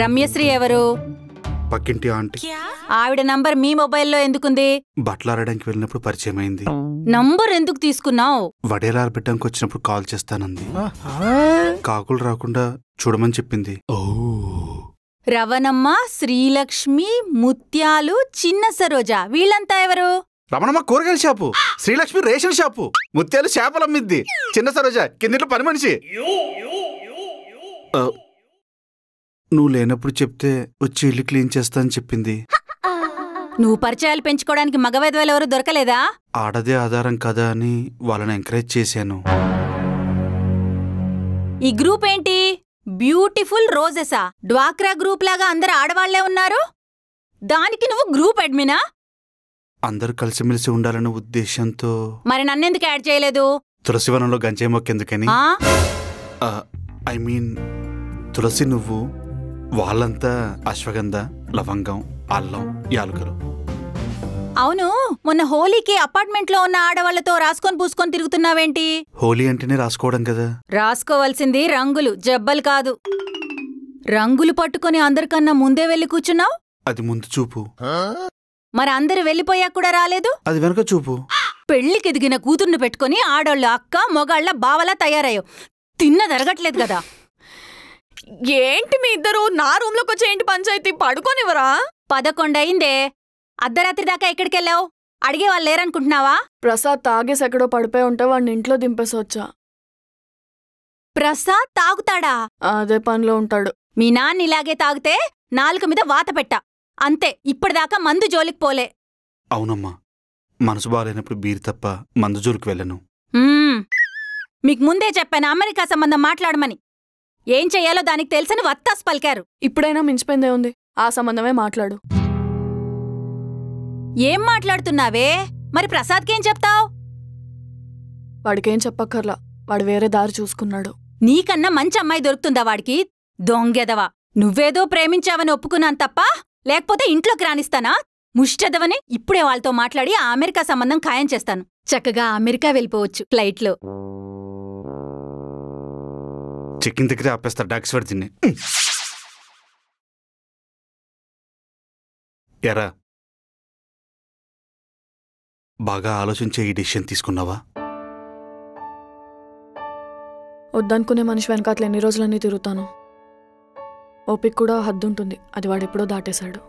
రమ్యశ్రీ ఎవరు? పక్కింటి ఆంటీ. ఆవిడ నంబర్ మీ మొబైల్లో ఎందుకుంది? బట్టలాడడానికి వెళ్ళినప్పుడు పరిచయం అయింది. నంబర్ ఎందుకు తీసుకున్నావు? వడేలార పెట్టడానికి వచ్చినప్పుడు కాల్ చేస్తానంది. కాకులు రాకుండా చూడమని చెప్పింది. రవణమ్మ, శ్రీలక్ష్మి, ముత్యాలు, చిన్న సరోజ వీళ్ళంతా ఎవరు? రమణమ్మ కూరగాయల షాపు, శ్రీలక్ష్మి రేషన్ షాపు, ముత్యాలు చేపలు అమ్మిద్ది, చిన్న సరోజ కిందింట్లో పని మనిషి. నువ్వు లేనప్పుడు చెప్తే వచ్చి ఇల్లు క్లీన్ చేస్తా అని చెప్పింది. నువ్వు పరిచయాలు పెంచుకోవడానికి మగవెదవలు ఎవరు దొరకలేదా? ఆడదే ఆధారం కదా అని వాళ్ళని ఎంకరేజ్ చేశాను. ఈ గ్రూప్ ఏంటి? బ్యూటిఫుల్ రోజెసా? డ్వాక్రా గ్రూప్ లాగా అందరు ఆడవాళ్లే ఉన్నారు. దానికి నువ్వు గ్రూప్ అడ్మినా? అందరూ కలిసిమెలిసి ఉండాలన్న ఉద్దేశంతో. మరి నన్నెందుకు యాడ్ చేయలేదు? తులసివనంలో గంజాయి మొక్కెందుకని. ఐ మీన్ తులసి నువ్వు, వాళ్ళంతా అశ్వగంధ, లవంగం, అల్లం, యాలకులు. అవును, మొన్న హోలీకి అపార్ట్మెంట్లో ఉన్న ఆడవాళ్లతో రాసుకొని పూసుకొని తిరుగుతున్నావేంటి? హోలీ అంటేనే రాసుకోవడం కదా. రాసుకోవాల్సింది రంగులు, జబ్బలు కాదు. రంగులు పట్టుకుని అందరికన్నా ముందే వెళ్లి కూర్చున్నావు. అది ముందు చూపు. మరి అందరు వెళ్ళిపోయాక కూడా రాలేదు. అది వెనక చూపు. పెళ్లికెదిగిన కూతుర్ని పెట్టుకుని ఆడోళ్ళ అక్క మొగాళ్ల బావలా తయారయ్యో. తిన్నదరగట్లేదు కదా. ఏంటి మీ ఇద్దరు నా రూమ్లోకి వచ్చేయండి పంచాయతీ? పడుకోనివరా? 11 అయిందే. అర్ధరాత్రి దాకా ఎక్కడికెళ్ళావు? అడిగే వాళ్ళు లేరనుకుంటున్నావా? ప్రసాద్ తాగేసి ఎక్కడో పడిపోయి ఉంటే వాడిని ఇంట్లో దింపేసి వచ్చా. ప్రసాద్ తాగుతాడా? అదే పనిలో ఉంటాడు. మీ నాన్న ఇలాగే తాగితే నాలుక మీద వాత పెట్టా. అంతే, ఇప్పటిదాకా మందు జోలికి పోలే. అవునమ్మా, మనసు బాగాలేనప్పుడు బీరు తప్ప మందు జోలికి వెళ్ళను. మీకు ముందే చెప్పాను అమెరికా సంబంధం మాట్లాడమని. ఏం చెయ్యాలో దానికి తెలుసని వత్తాస్ పలికారు. ఇప్పుడైనా మించిపోయిందే ఉంది. ఆ సంబంధమే మాట్లాడు. ఏం మాట్లాడుతున్నావే? మరి ప్రసాద్కేం చెప్తావ్? వాడికేం చెప్పక్కర్లా, వాడు వేరే దారి చూసుకున్నాడు. నీకన్నా మంచి అమ్మాయి దొరుకుతుందా వాడికి? దొంగెదవా. నువ్వేదో ప్రేమించావని ఒప్పుకున్నాను తప్ప, లేకపోతే ఇంట్లోకి రానిస్తానా? ముష్టెదవని. ఇప్పుడే వాళ్ళతో మాట్లాడి ఆ అమెరికా సంబంధం ఖాయం చేస్తాను. చక్కగా అమెరికా వెళ్ళిపోవచ్చు ఫ్లైట్లో. చెక్కింగ్ దగ్గరే ఆపేస్తారు డాక్స్ వాడి తిని. ఎరా, బాగా ఆలోచించే ఈ డిసిషన్ తీసుకున్నావా? వద్దనుకునే మనిషి వెనకాతలు ఎన్ని రోజులన్నీ తిరుగుతాను. ఓపిక కూడా హద్దుంటుంది. అది వాడెప్పుడో దాటేశాడు.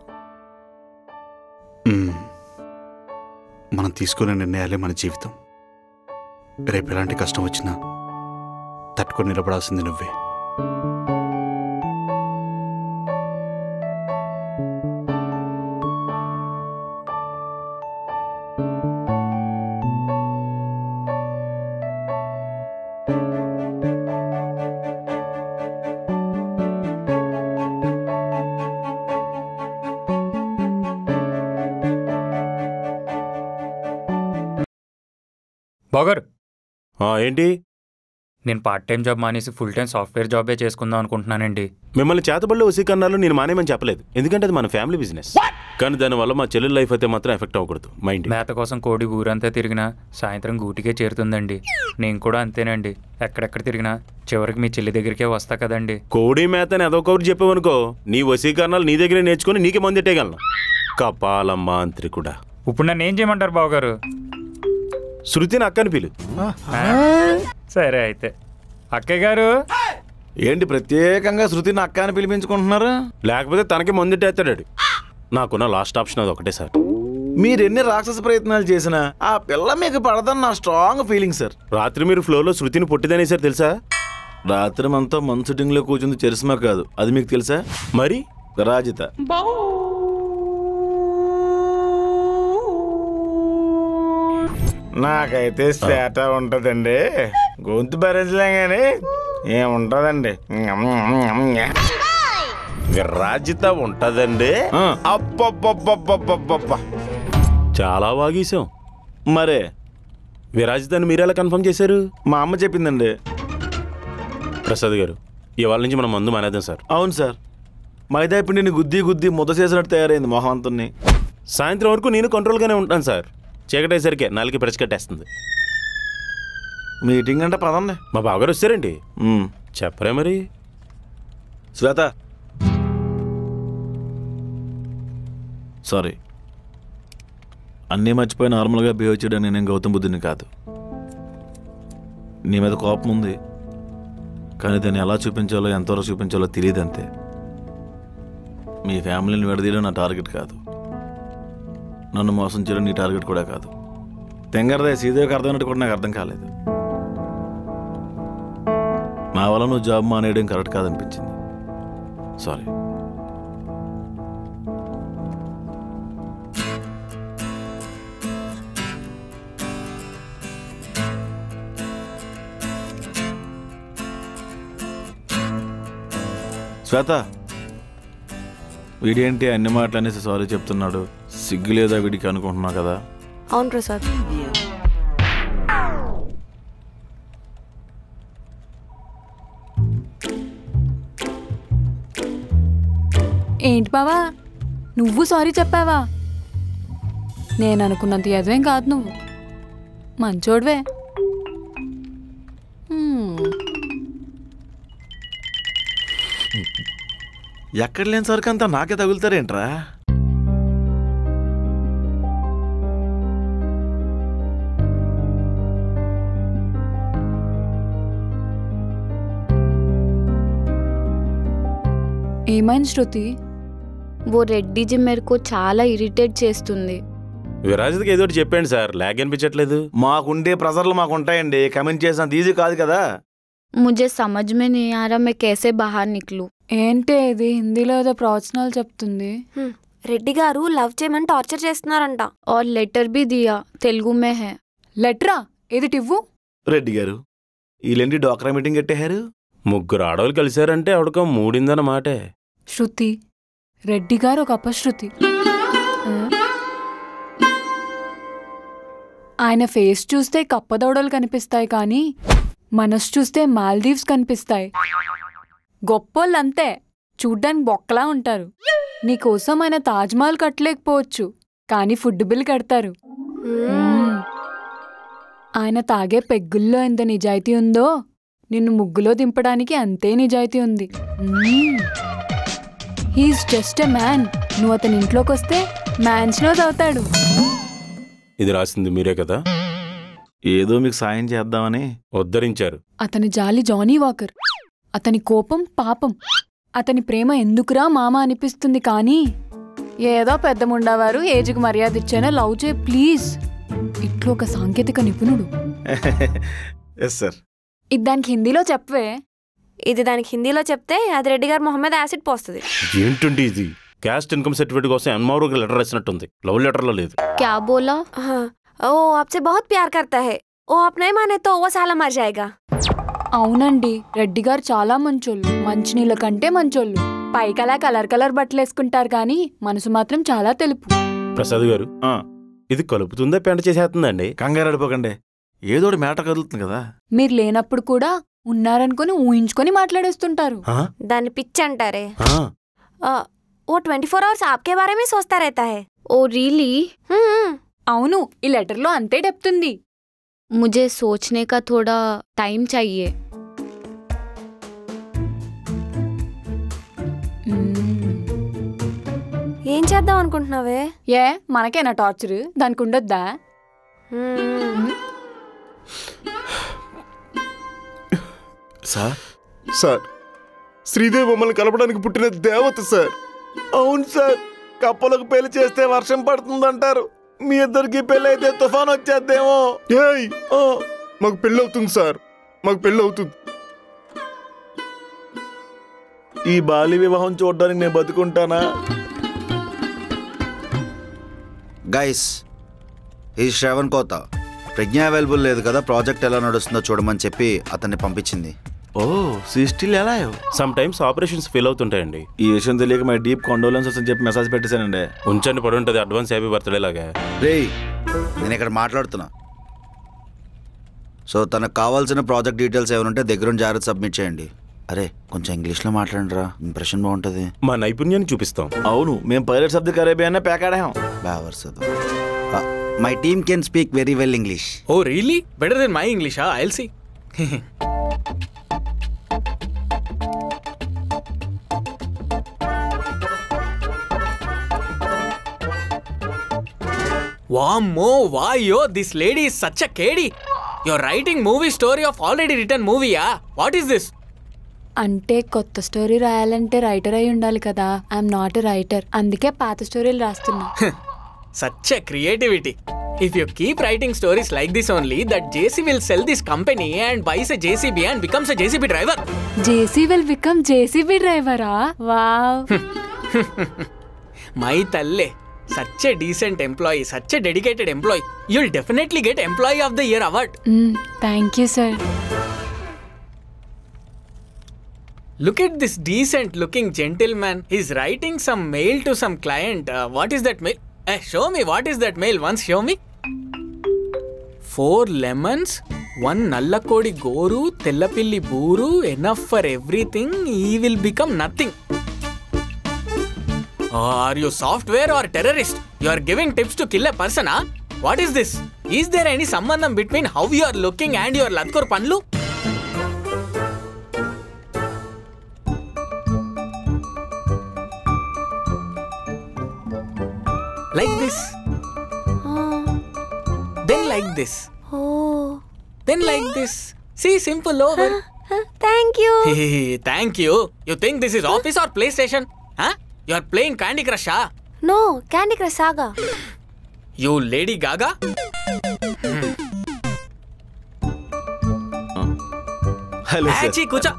మనం తీసుకునే నిర్ణయాలే మన జీవితం. రేపు ఎలాంటి కష్టం వచ్చినా తట్టుకొని నిలబడాల్సింది నువ్వే. బాగారు ఏంటి? నేను పార్ట్ టైం జాబ్ మానేసి ఫుల్ టైం సాఫ్ట్వేర్ జాబే చేసుకుందాం అనుకుంటున్నానండి. మిమ్మల్ని చేతబడిలో వసీకరణాలు నేను మానేమని చెప్పలేదు, ఎందుకంటే అది మన ఫ్యామిలీ బిజినెస్. కానీ దానివల్ల మా చెల్లెల లైఫ్ అయితే మాత్రం ఎఫెక్ట్ అవ్వకూడదు. మైండ్ మేత కోసం కోడి ఊరంతా తిరిగినా సాయంత్రం గూటికే చేరుతుందండి. నేను కూడా అంతేనండి. ఎక్కడెక్కడ తిరిగినా చివరికి మీ చెల్లి దగ్గరికే వస్తా కదండి. కోడి మేతని అదొకరు చెప్పావనుకో, నీ వసీకరణాలు నీ దగ్గరే నేర్చుకుని నీకే మందెట్టేయగలను. కపాలమ్మ అంత్రి కూడా. ఇప్పుడు నన్ను ఏం చేయమంటారు బావగారు? శృతిని అక్కని పిలు. సరే అయితే. అక్కయ్య గారు ఏంటి ప్రత్యేకంగా శృతిని అక్క అని పిలిపించుకుంటున్నారు? లేకపోతే తనకి మందెట్టేస్తాడు. నాకున్న లాస్ట్ ఆప్షన్ అది ఒకటే సార్. మీరెన్ని రాక్షస ప్రయత్నాలు చేసినా ఆ పిల్ల మీకు పడదని నా స్ట్రాంగ్ ఫీలింగ్ సార్. రాత్రి మీరు ఫ్లోలో శృతిని పొట్టిదనేసారు తెలుసా? రాత్రి మనతో మన్సుటింగ్లో కూర్చుంది చరిస్మా కాదు, అది మీకు తెలుసా? మరి విరాజిత. నాకైతే స్వేట ఉంటదండి, గొంతు భరించలేం కానీ ఏముంటదండి. విరాజిత ఉంటదండి. అప్ప చాలా వాగీసాం. మరే విరాజితని మీరెలా కన్ఫర్మ్ చేశారు? మా అమ్మ చెప్పిందండి. ప్రసాద్ గారు, ఇవాళ నుంచి మనం మందు మానేద్దాం సార్. అవును సార్, మైదా పిండిని గుద్ది గుద్ది ముద్ద చేసినట్టు తయారైంది మొహంతుని. సాయంత్రం వరకు నేను కంట్రోల్గానే ఉంటాను సార్. చీకటేసరికి నాలుగు పరిచి కట్టేస్తుంది. మీటింగ్ అంటే పదండి. మా బావగారు వచ్చారండి. చెప్పరే మరి. శ్వేత, సారీ. అన్నీ మర్చిపోయి నార్మల్గా బిహేవ్ చేయడానికి నేను గౌతమ్ బుద్ధుని కాదు. నీ మీద కోపం ఉంది, కానీ దాన్ని ఎలా చూపించాలో ఎంతవరకు చూపించాలో తెలియదు అంతే. మీ ఫ్యామిలీని విడదీయడం నా టార్గెట్ కాదు, నన్ను మోసం చేయడం నీ టార్గెట్ కూడా కాదు. తెంగరదే సీదేవికి అర్థమైనట్టు కూడా నాకు అర్థం కాలేదు. నా వల్ల నువ్వు జాబ్ మానేయడం కరెక్ట్ కాదనిపించింది. సారీ. శ్వేత, వీడేంటి అన్ని మాటలు అనేసి సారీ చెప్తున్నాడు? సిగ్గు లేదా వీడికి అనుకుంటున్నావు కదా? అవును ప్రసాద్. ఏంటి బావా, నువ్వు సారీ చెప్పావా? నేను అనుకున్నంత ఎదవేం కాదు నువ్వు, మంచోడివే. ఎక్కడ లేని సరికి అంతా నాకే తగులుతారేంట్రా? ఏమైంది శృతి? ఓ రెడ్డి జీ మేరకు చాలా ఇరిటేట్ చేస్తుంది. విరాజిత్కి ఏదో ఒకటి చెప్పండి సార్, లాగ్ అనిపించట్లేదు. మాకుండే ప్రెజర్లు మాకుంటాయండి, కమెంట్ చేసినంత ఈజీ కాదు కదా. मुझे समझ में नहीं आ रहा मैं कैसे बाहर निकलूं. ఏంటి ఇది హిందీలో ఏదో ప్రవచనాలు చెప్తుంది. రెడ్డి గారు లవ్ చేయమని టార్చర్ చేస్తున్నారంట. और लेटर भी दिया, तेलुगु में है. లెటరా? ఏది టివ్వు? రెడ్డి గారు వీళ్ళేంటి డోక్రా మీటింగ్ కట్టేశారు? ముగ్గురు ఆడవాళ్ళు కలిశారంటే ఆవిడకో మూడిందన్నమాటే. శృతి, రెడ్డి గారు ఒక అపశృతి. ఆయన ఫేస్ చూస్తే కప్పదౌడలు కనిపిస్తాయి కానీ మనసు చూస్తే మాల్దీవ్స్ కనిపిస్తాయి. గొప్పోళ్ళంతే, చూడ్డానికి బొక్కలా ఉంటారు. నీకోసం ఆయన తాజ్మహల్ కట్టలేకపోవచ్చు కానీ ఫుడ్ బిల్ కడతారు. ఆయన తాగే పెగ్గుల్లో ఎంత నిజాయితీ ఉందో నిన్ను ముగ్గులో దింపడానికి అంతే నిజాయితీ ఉంది. He's just a man. నువ్వు అతని ఇంట్లోకి వస్తే మ్యాన్స్నో అవుతాడు. ఇది రాసింది మీరే కదా? ఏదో మీకు సాయం చేద్దామని ఉద్ధరించారు. అతని జాలి జానీ వాకర్, అతని కోపం పాపం, అతని ప్రేమ ఎందుకురా మామ అనిపిస్తుంది కానీ ఏదో పెద్ద ముండవారు ఏజ్కి మర్యాద ఇచ్చానో లవ్ చేయి ప్లీజ్. ఇట్లు ఒక సాంకేతిక నిపుణుడు. Yes sir. ఇది దానికి హిందీలో చెప్పవే. ఇది దానికి హిందీలో చెప్తే అది రెడ్డి గారు మొహమ్మద్ యాసిడ్ పోస్తుంది. ఏంటండి ఇది? క్యాస్ట్ ఇన్కమ్ సర్టిఫికేట్ కోసం ఎన్మారోకి లెటర్ రాసినట్టుంది, లవ్ లెటర్లో లేదు. क्या बोला? ఓ आपसे बहुत प्यार करता है, ఓ आप नहीं माने तो वो साला मर जाएगा. అవునండి, రెడ్డి గారు చాలా మంచోళ్ళు, మంచినీళ్ళ కంటే మంచోళ్ళు. పైకలా కలర్ కలర్ బట్టలు వేసుకుంటారు కానీ మనసు మాత్రం చాలా తెలుపు. ప్రసాద్ గారు, ఇది కలుపుతుందా పెంట చేసేస్తుందండి? కంగారు అడిపోకండి, ఏదోటి మ్యాటర్ కదులుతుంది కదా. మీరు లేనప్పుడు కూడా ఉన్నారనుకుని ఊహించుకొని మాట్లాడేస్తుంటారు. దాన్ని పిచ్చి అంటారే. वो 24 आवर्स आपके बारे में सोचता रहता है. Oh really? అవును, ఈ లెటర్లో అంతే చెప్తుంది. मुझे सोचने का थोड़ा टाइम चाहिए. ఏం చేద్దాం అనుకుంటున్నావే? ఏ మనకేనా టార్చర్? దానికి ఉండొద్దా? సార్ సార్, శ్రీదేవి మమ్మల్ని కలపడానికి పుట్టిన దేవత సార్. అవును సార్, కప్పలకు పెళ్లి చేస్తే వర్షం పడుతుందంటారు. మీ ఇద్దరికి పెళ్లి అయితే తుఫాన్ వచ్చేద్దేమో. మాకు పెళ్ళి అవుతుంది సార్, మాకు పెళ్ళి అవుతుంది. ఈ బాల్య వివాహం చూడడానికి నేను బతుకుంటానా? గైస్, ఈ శ్రవణ్ కోత ప్రజ్ఞ అవైలబుల్ లేదు కదా, ప్రాజెక్ట్ ఎలా నడుస్తుందో చూడమని చెప్పి అతన్ని పంపించింది. ఓ సిస్టిల్ ఎలా? సమ్ టైమ్స్ ఆపరేషన్స్ ఫెయిల్ అవుతుంటాయండి. ఈ విషయం తెలియక మై డీప్ కాండోలెన్సెస్ అని చెప్పి మెసేజ్ పెట్టేశానండి. ఉంచండి, పడి ఉంటుంది. అడ్వాన్స్ హ్యాపీ బర్త్డే లాగా. రేయ్, నేను ఇక్కడ మాట్లాడుతున్నా. సో తనకు కావాల్సిన ప్రాజెక్ట్ డీటెయిల్స్ ఏమైనా ఉంటే దగ్గరుండి జాగ్రత్త సబ్మిట్ చేయండి. అరే కొంచెం ఇంగ్లీష్లో మాట్లాడండి రా, ఇంప్రెషన్ బాగుంటుంది. మా నైపుణ్యాన్ని చూపిస్తాం. అవును, మేము పైలట్స్ ఆఫ్ ది కరేబియన్ పేకాడాం. My team can speak very well English. Oh really? Better then my English. I'll see. Wammo, vayo, this lady is such a kedi. You're writing movie story of already written movie, yeah? What is this? అంటే కొత్త story రాయాలంటే writer అయి ఉండాలి కదా. I'm not a writer, అందుకే పాత స్టోరీలు రాస్తున్నా. Such a creativity. If you keep writing stories like this only, that JC will sell this company and buys a JCB and becomes a JCB driver. JC will become JCB driver-ఆ? Wow. My talle. Such a decent employee, such a dedicated employee. You'll definitely get Employee of the Year award. Thank you, sir. Look at this decent looking gentleman. He's writing some mail to some client. What is that mail? Show me what is that mail once. Show me. 4 lemons, 1 nallakodi goru, tellapilli booru, enough for everything. He will become nothing. Are you software or terrorist? You are giving tips to kill a person, huh? What is this? Is there any sambandham between how you are looking and your ladkur panlu? Like this. Then like this. Oh. Then like this. See, simple over. Thank you. Hey, thank you. You think this is office or PlayStation? Huh? You are playing Candy Crush, huh? No, Candy Crush Saga. You Lady Gaga? Hello, sir. Achi, Kucha.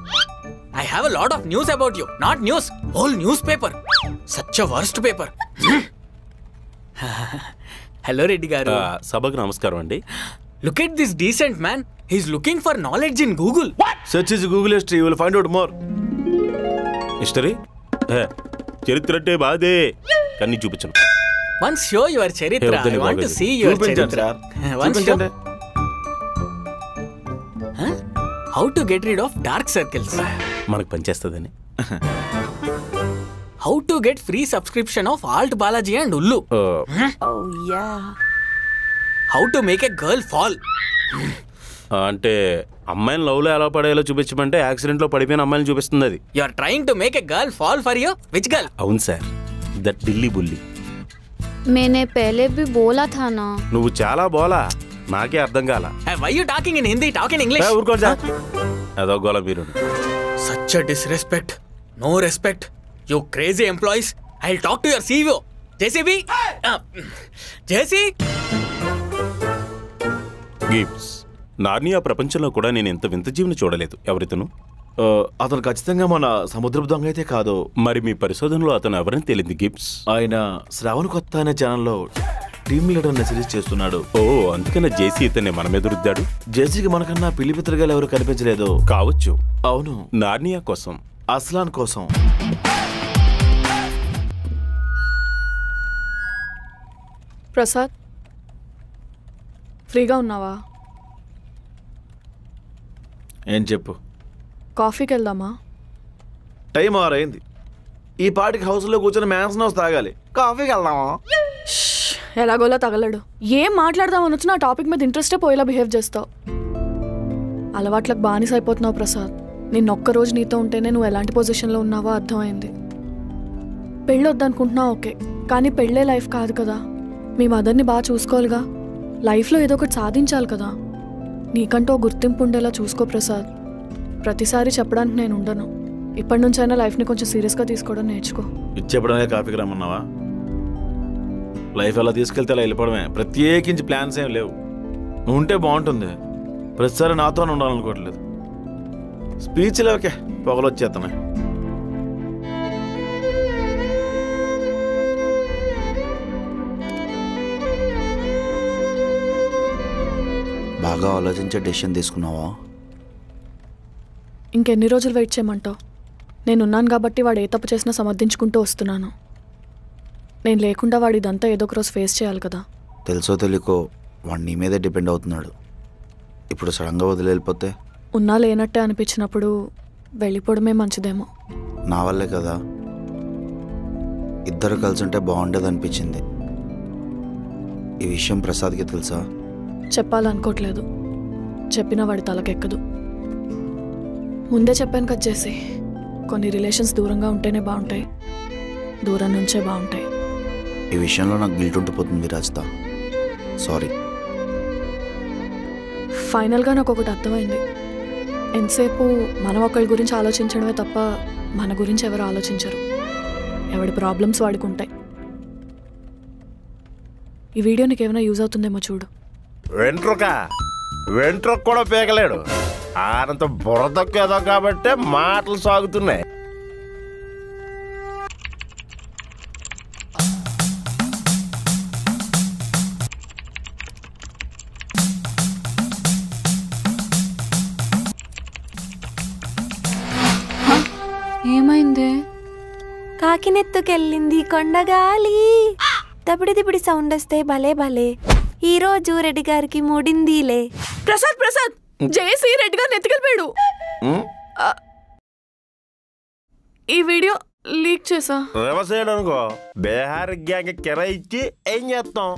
I have a lot of news about you. Not news, whole newspaper. Such a worst paper. Hello, Reddy Garu. సభకు నమస్కారం అండి. Look at this decent man. He's looking for knowledge in Google. Search is Google history. You will find out more. History చరిత్ర అంటే బాధే కానీ చూపించను. Once show your charitra. I want to see your charitra. Once show. Huh? How to get rid of dark circles? మనకు పనిచేస్తుందని. How to get free subscription of Alt Balaji and Ullu? Oh yeah. How to make a girl fall? అంటే అమ్మాయిని లవ్లో ఎలా పడేలా చూపించమంటే యాక్సిడెంట్లో పడిపోయిన అమ్మాయిని చూపిస్తుంది అది. You are trying to make a girl fall for you? Which girl? అవును సార్, దట్ ఢిల్లీ బుల్లి. मैंने पहले भी बोला था ना. నువ్వు చాలా బోలా, నాకే అర్థం కాల. Why you talking in Hindi? Talk in English. ఊరుకోండి సార్, అదో గోల మీరు. Such a disrespect. No respect. You crazy employees. I'll talk to your CEO. JCB? JC? Gibbs, Narnia ప్రపంచంలో కూడా నేను ఇంత వింత జీవిని చూడలేదు. ఎవరితను? అతను ఖచ్చితంగా మన సముద్రపు దొంగ అయితే కాదు. మరి మీ పరిశోధనలో అతను ఎవరని తేలింది గిబ్స్? ఆయన శ్రావణ్ కొత్త అనే ఛానల్లో టీమ్ లీడర్ అనే సిరీస్ చేస్తున్నాడు. ఓ, అందుకనే జేసీ ఇతన్ని మన మీద రుద్దాడు. జేసీకి మనకన్నా పిల్లిపిత్రగాలు ఎవరు కనిపించలేదు. కావచ్చు. అవును, నార్నియా కోసం, అస్లాన్ కోసం. ప్రసాద్, ఫ్రీగా ఉన్నావా? ఏం చెప్పు. కాఫీకి వెళ్దామా? టైం ఆరైంది. ఈ పాటికి హౌస్లో కూర్చొని మ్యాన్స్ నౌస్ తాగాలి. కాఫీకి వెళ్దామా? ఎలాగోలా తగలడు. ఏం మాట్లాడదామని వచ్చినా ఆ టాపిక్ మీద ఇంట్రెస్టే పోయేలా బిహేవ్ చేస్తావు. అలవాట్లకు బానిస అయిపోతున్నావు ప్రసాద్. నిన్నొక్కరోజు నీతో ఉంటేనే నువ్వు ఎలాంటి పొజిషన్లో ఉన్నావో అర్థమైంది. పెళ్ళి వద్దనుకుంటున్నావు ఓకే, కానీ పెళ్ళే లైఫ్ కాదు కదా. మీ మదర్ని బాగా చూసుకోవాలిగా. లైఫ్లో ఏదో ఒకటి సాధించాలి కదా. నీకంటూ గుర్తింపు ఉండేలా చూసుకో ప్రసాద్. ప్రతిసారి చెప్పడానికి నేను ఉండను. ఇప్పటి నుంచైనా లైఫ్ని కొంచెం సీరియస్గా తీసుకోవడం నేర్చుకో. ఇచ్చేపడమే కాఫీకి రమ్మన్నావా? లైఫ్ ఎలా తీసుకెళ్తే అలా వెళ్ళిపోవడమే. ప్రత్యేకించి ప్లాన్స్ ఏం లేవు. నువ్వు ఉంటే బాగుంటుంది. ప్రతిసారి నాతో ఉండాలనుకోవట్లేదు. స్పీచ్లు ఓకే, పొగలు వచ్చేస్తున్నాయి. బాగా ఆలోచించే డెసిషన్ తీసుకున్నావా? ఇంకెన్ని రోజులు వెయిట్ చేయమంటావు? నేనున్నాను కాబట్టి వాడు ఏ తప్పు చేసినా సమర్థించుకుంటూ వస్తున్నాను. నేను లేకుండా వాడు ఇదంతా ఏదో ఒక రోజు ఫేస్ చేయాలి కదా. తెలుసో తెలియకో వాడు నీ మీదే డిపెండ్ అవుతున్నాడు. ఇప్పుడు సడన్గా వదిలి వెళ్ళిపోతే? ఉన్నా లేనట్టే అనిపించినప్పుడు వెళ్ళిపోవడమే మంచిదేమో. నా వల్లే కదా. ఇద్దరు కలిసి ఉంటే బాగుండేది అనిపించింది. ఈ విషయం ప్రసాద్కి తెలుసా? చెప్పాలనుకోవట్లేదు. చెప్పినా వాడి తలకెక్కదు. ముందే చెప్పాను కట్ చేసి, కొన్ని రిలేషన్స్ దూరంగా ఉంటేనే బాగుంటాయి, దూరం నుంచే బాగుంటాయి. ఈ విషయంలో నాకు గిల్ట్ ఉండిపోతుంది రాజిత. సారీ. ఫైనల్గా నాకు ఒకటి అర్థమైంది. ఎంతసేపు మనం ఒకరి గురించి ఆలోచించడమే తప్ప మన గురించి ఎవరు ఆలోచించరు. ఎవడి ప్రాబ్లమ్స్ వాడికి ఉంటాయి. ఈ వీడియో నీకు ఏమైనా యూజ్ అవుతుందేమో చూడు. వెంట్రుక కూడా పీకలేడు. ఆనంత బుర్రదొక్కేదో కాబట్టే మాటలు సాగుతున్నాయి. ఏమైంది? కాకినెత్తుకెళ్ళింది కొండగాలి. దపిడి దిపిడి సౌండ్ వస్తే భలే భలే. ఈ రోజు రెడ్డి గారికి మూడిందిలే. ప్రసాద్ ప్రసాద్ జేసీ రెడ్డి గారిని ఎత్తుకెళ్ళిపోయాడు. ఈ వీడియో లీక్ చేసా. అనుకో బీహార్ గ్యాంగ్ కిరా ఇచ్చి ఏం చేస్తాం?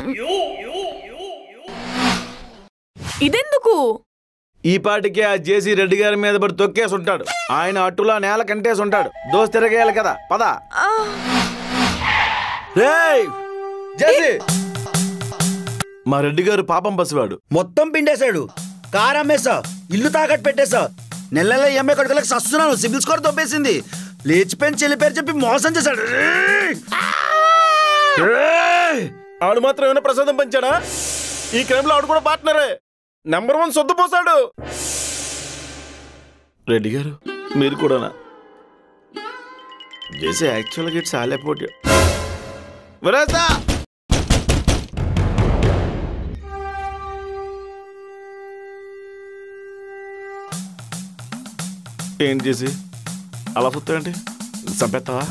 ఇదెందుకు? ఈ పాటికే ఆ జేసీ రెడ్డి గారి మీద పడి తొక్కేసి ఉంటాడు. ఆయన అట్టులా నేల కంటేసి ఉంటాడు. దోస్తు తిరగేయాలి కదా, పద. జేసీ, మా రెడ్డి గారు పాపం పసివాడు. మొత్తం పిండేశాడు. కారు అమ్మేసా, ఇల్లు తాకట్టు పెట్టేసా. నెల నెల ఎంఏ కొడుకులకు సస్తున్నాను. సిబిల్ స్కోర్ తొప్పేసింది. లేచిపోయిన చెల్లి పేరు చెప్పి మోసం చేశాడు. ఆడు మాత్రం ఏమైనా ప్రసాదం పంచాడా? ఈ క్రైమ్ లో ఆడు కూడా పార్ట్నరే. నెంబర్ 1 సొద్దు పోసాడు. రెడ్డి గారు మీరు కూడానా? జేసీ యాక్చువల్గా ఇట్స్ ఆల్ అబౌట్ యు. ఏం చేసి అలా చూస్తాయండి? చంపేస్తావా?